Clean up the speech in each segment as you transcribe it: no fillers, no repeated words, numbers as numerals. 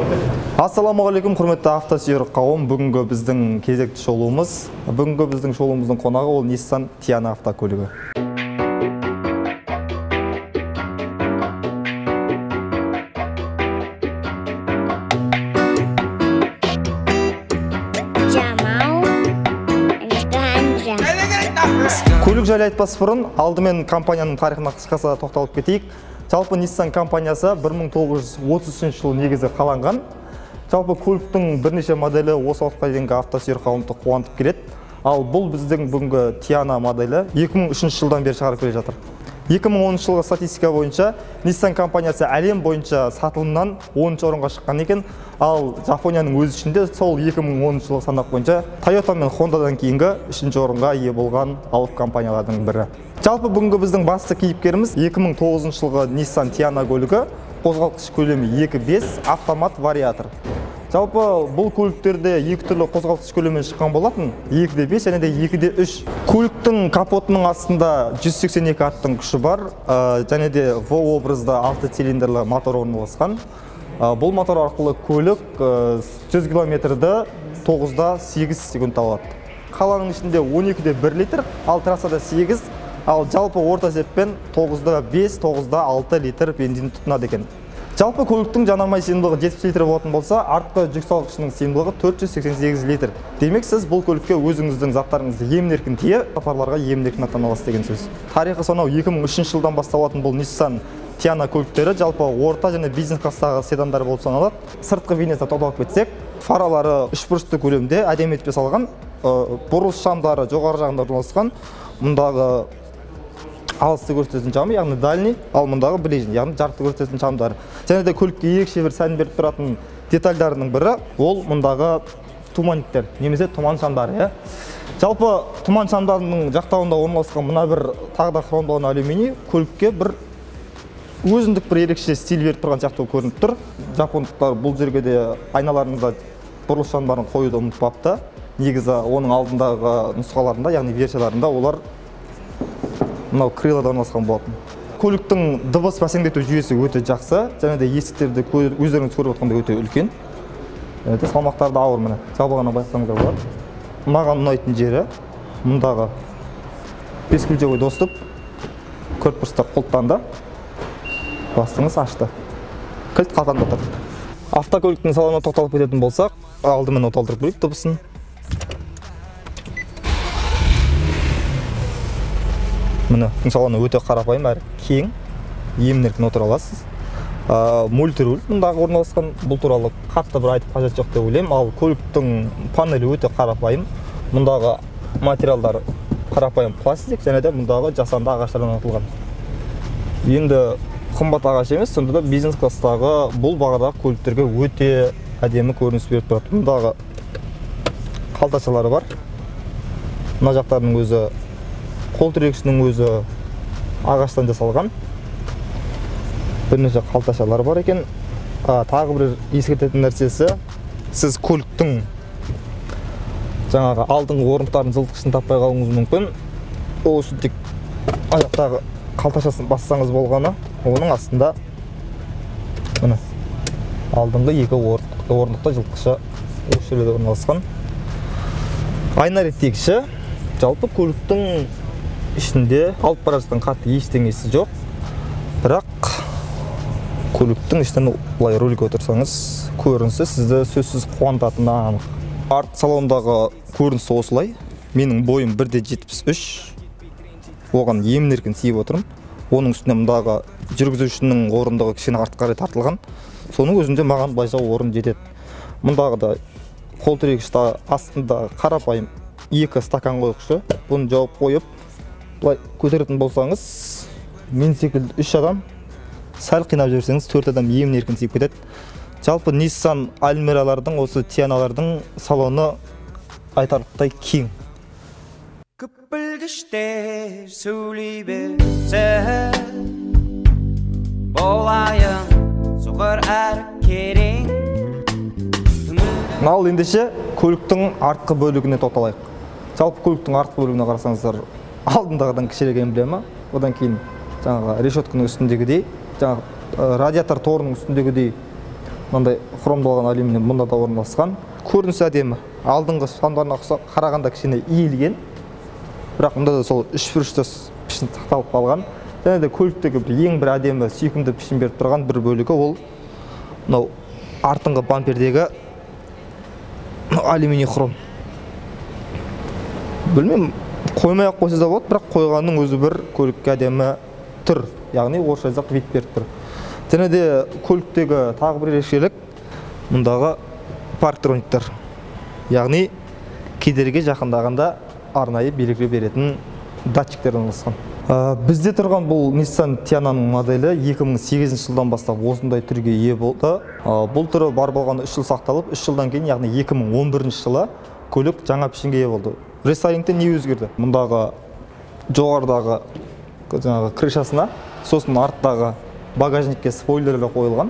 Ассалаумағалейкум, құрметті автосүйер қауым. Бүгінгі біздің кезекті шоуымыздың қонағы ол Nissan Tiana автокөлігі. Көлік жайлы айтпас бұрын, алдымен компанияның тарихына қысқаша тоқталып кетейік. Жалпы Nissan компаниясы 1933 жылы негізі қаланған. Жалпы көліктің бірнеше моделі осы уақытқа дейінгі автосүйер қауымды қуантып келеді. Ал бұл біздің бүгінгі Tiana моделі 2003 жылдан бері шығарып келе жатыр. 2010 жылғы статистика бойынша Nissan компаниясы әлем бойынша сатылымнан 10-шы орынға шыққан екен. Ал Жапонияның өз ішінде сол 2010 жылғы санақ бойынша Toyota мен Hondaдан кейінгі 3-ші орынға ие болған алып компаниялардың бірі. Жалпы бүгінгі біздің басты кейіпкеріміз 2009 жылғы Nissan Tiana көлігі, қозғалтқыш көлемі 2.5 автомат вариатор. Жалпы бұл көліктерде екі түрлі қозғалтқыш көлеммен шыққан болатын, 2.5 және де 2.3. Көліктің капотының астында 182 аттың күші бар, және де V-образды 6 цилиндрлі мотор орналасқан. Бұл мотор арқылы көлік 100 км-ді 9-8 секунд алады. Қаланың ішінде 12-1 литр, ал трассада 8, ал жалпы орта есеппен 9-5, 9-6 литр бензин тұтынады екен. Жалпы көліктің жанармай сыйымдылығы 70 литр болатын болса, артқы жүк салғышының сыйымдылығы 488 литр. Демек, сіз бұл көлікке өзіңіздің заттарыңызды емін-еркін тиеп, сапарларға емін-еркін аттана аласыз деген сөз. Тарихы сонау 2003 жылдан басталатын бұл Nissan Tiana көліктері жалпы орта және бизнес класстағы седандар болып саналады. Сыртқы бейнесіне тоқталып кетсек, фаралары 3 бұрышты көлемде әдемі етіп жасалған, бұрылыс шамдары жоғары жағында орналасқан, мұндағы алысты көрсететін шамы, яғни дальний, ал мұндағы ближний, яғни жарықты көрсететін шамдары. Және де көлікке ерекше бір сән беріп тұратын детальдарының бірі ол мұндағы туманниктер, немесе тұман шамдары. Жалпы тұман шамдарының жақтауында орналасқан мына бір тағы да хромдалған алюминий көлікке бір өзіндік бір ерекше стиль беріп тұрған сияқты көрініп тұр. Жапондықтар бұл жерге де айналарында бұрылыс шамдарын қоюды ұмытпапты. Негізі оның алдындағы нұсқаларында, яғни версияларында олар мынау крылада орналасқан болатын. Көліктің дыбыс бәсеңдету жүйесі өте жақсы, және де есіктерді өздеріңіз көріп отқандай өте үлкен. Салмақтары да ауыр, міне жабылғанын байқасаңыздар болады. Маған ұнайтын жері мұндағы бескілжеуі достып, көрпірісті құлттанды, бастыңыз ашты, кілт қалтаңда тұр. Автокөліктің салонына тоқталып кететін болсақ, алдымен оталдырып көрейік дыбысын. Міне, салоны өте қарапайым әрі кең, емін-еркін отыра аласыз. Мультируль мұндағы орналасқан, бұл туралы қатты бір айтып қажет жоқ деп ойлаймын. Ал көліктің панелі өте қарапайым. Мұндағы материалдар қарапайым пластик, және де мұндағы жасанды ағаштардан атылған. Енді қымбат ағаш емес, сонда да бизнес класстағы бұл бағадағы көліктерге өте әдемі көрініс беріп тұрады. Мұндағы қалташалары бар. Мына жақтарының өзі қол тірегішінің өзі ағаштан жасалған. Бірнеше қалташалар бар екен. Тағы бір ескертетін нәрсесі, сіз көліктің жаңағы алдыңғы орындықтардың жылытқышын таппай қалуыңыз мүмкін. Ол үшін тек аяқтағы қалташасын бассаңыз болғаны, оның астында міне алдыңғы екі орындықта жылытқышы осы жерде орналасқан. Айна реттегіші. Жалпы көліктің ішінде алып бара жатқан қатты ештеңесі жоқ. Бірақ көліктің ішінен былай рөлге отырсаңыз, көрінісі сізді сөзсіз қуантатыны анық. Арт салондағы көрінісі осылай. Менің бойым 1.73. Оған емін-еркін тиіп отырмын. Оның үстіне мұндағы жүргізушінің орындығы кішкене артқа қарай тартылған. Соның өзінде маған былайша орын жетеді. Мұндағы да қол тірегішті астында қарапайым екі стакан қойғышы. Бұны жауып қойып, былай көтеретін болсаңыз, мен секілді 3 адам, сәл қинап жіберсеңіз 4 адам емін-еркін тиіп кетеді. Жалпы Nissan Almera'лардың, осы Tiana'лардың салоны айтарлықтай кең. Күпілгіштер сөйлей берсе, болайын соғыр әрі керең. Ал ендеше көліктің артқы бөлігіне тоқталайық. Жалпы көліктің артқы бөлігіне қарасаңыздар, алдындағыдан кішірек эмблема, одан кейін жаңағы решетканың үстіндегідей, жаңағы радиатор торының үстіндегідей мынандай хромдалған алюминий мұнда да орналасқан. Көрінісі әдемі. Алдыңғы сандарына қарағанда кішкене иілген. Бірақ мұнда да сол үшбұрышты пішін сақталып қалған. Және де көліктегі ең бір әдемі сүйкімді пішін беріп тұрған бір бөлігі ол мынау артыңғы бампердегі алюминий хром. Білмеймін, қоймай-ақ қойса да болады, бірақ қойғанның өзі бір көлікке әдемі түр, яғни орысша айтсақ вид беріп тұр. Және де көліктегі тағы бір ерекшелік мұндағы парктрониктер, яғни кедергі жақындағанда арнайы белгі беретін датчиктер орналасқан. Бізде тұрған бұл Nissan Tiana'ның моделі 2008 жылдан бастап осындай түрге ие болды. Бұл түрі бар болғаны 3 жыл сақталып, 3 жылдан кейін, яғни 2011 жылы көлік жаңа пішінге ие болды. Рестайлингте не өзгерді? Мұндағы жоғарыдағы крышасына, сосын арттағы багажникке спойлерлер қойылған.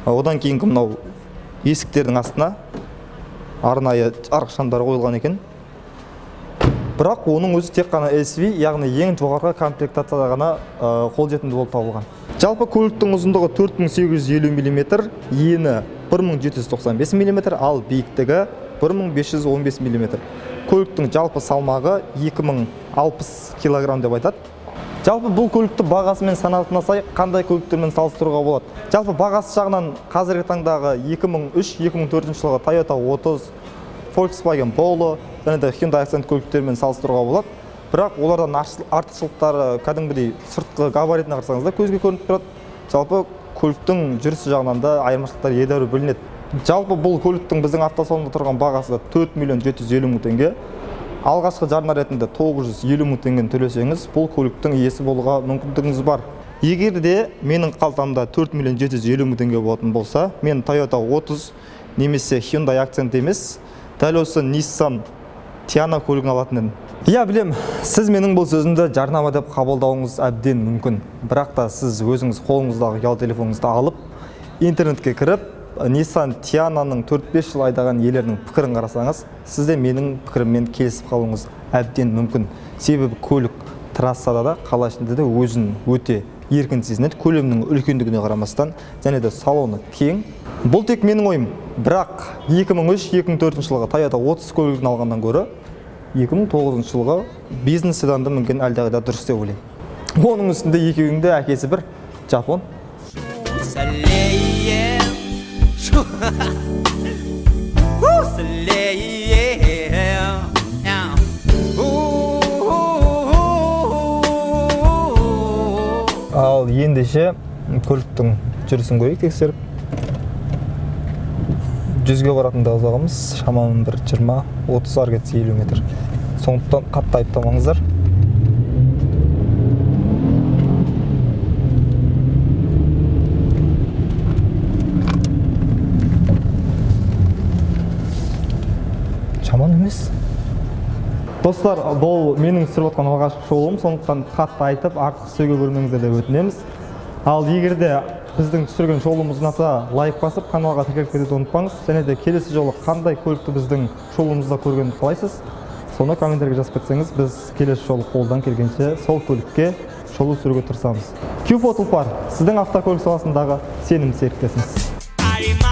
Одан кейінгі мынау есіктердің астына арнайы арық шамдары қойылған екен. Бірақ оның өзі тек қана SV, яғни ең жоғарғы комплектацияда ғана қолжетімді болып табылған. Жалпы көліктің ұзындығы 4850 мм, ені 1795 мм, ал биіктігі 1515 мм. Көліктің жалпы салмағы 2060 кг деп айтады. Жалпы бұл көлікті бағасымен санатына сай қандай көліктермен салыстыруға болады? Жалпы бағасы жағынан қазіргі таңдағы 2003-2004 жылғы Toyota 30, Volkswagen Polo және де Hyundai Accent көліктермен салыстыруға болады. Бірақ олардан артықшылықтары кәдімгідей сыртқы габаритіне қарасаңызда көзге көрініп тұрады. Жалпы көліктің жүрісі жағынан да айырмашылықтар едәуір білінеді. Жалпы бұл көліктің біздің автосалонда тұрған бағасы 4.750.000 теңге. Алғашқы жарна ретінде 950.000 теңгені төлесеңіз, бұл көліктің иесі болуға мүмкіндігіңіз бар. Егер де менің қалтамда 4.750.000 теңге болатын болса, мен Toyota 30 немесе Hyundai Accent емес, дәл осы Nissan Tiana көлігін алатын едім. Иә, білем, сіз менің бұл сөзімді жарнама деп қабылдауыңыз әбден мүмкін. Бірақ та сіз өзіңіз қолыңыздағы ұялы телефоныңызды алып, интернетке кіріп, Nissan Tiana'ның 4-5 жыл айдаған иелерінің пікірін қарасаңыз, сізде менің пікіріммен келісіп қалуыңыз әбден мүмкін. Себебі көлік трассада да, қала ішінде де өзін өте еркін сезінеді, көлемнің үлкендігіне қарамастан, және де салоны кең. Бұл тек менің ойым. Бірақ 2003-2004 жылғы Toyota 30 көлігін алғаннан гөрі 2009 жылғы бизнес седанды мүмкін әлдеқайда дұрыс деп ойлаймын. Оның үстінде екеуінің де әкесі бір жапон. Ал ендеше көліктің жүрісін көрейік, тексеріп. 100-ге баратында ұзағымыз шамамен бір 20-30 ар кетсе 50 метр. Сондықтан қатты айыптамаңыздар. Жаман емес. Достар, бұл менің түсіріп отқан алғашқы шоуым, сондықтан қатты айтып, артық сөйге көрмеңіздер деп өтінеміз. Ал егер де біздің түсірген шоуымыз ұнаса, лайк басып, каналға тіркеліп кетуді ұмытпаңыз. Және де келесі жолы қандай көлікті біздің шоуымызда көргенді қалайсыз? Соны комменттерге жазып кетсеңіз, біз келесі жолы қолдан келгенше сол көлікке шолу түсіруге тырысамыз. Q-Photo Тұлпар, сіздің автокөлік саласындағы сенімді серіктесіңіз.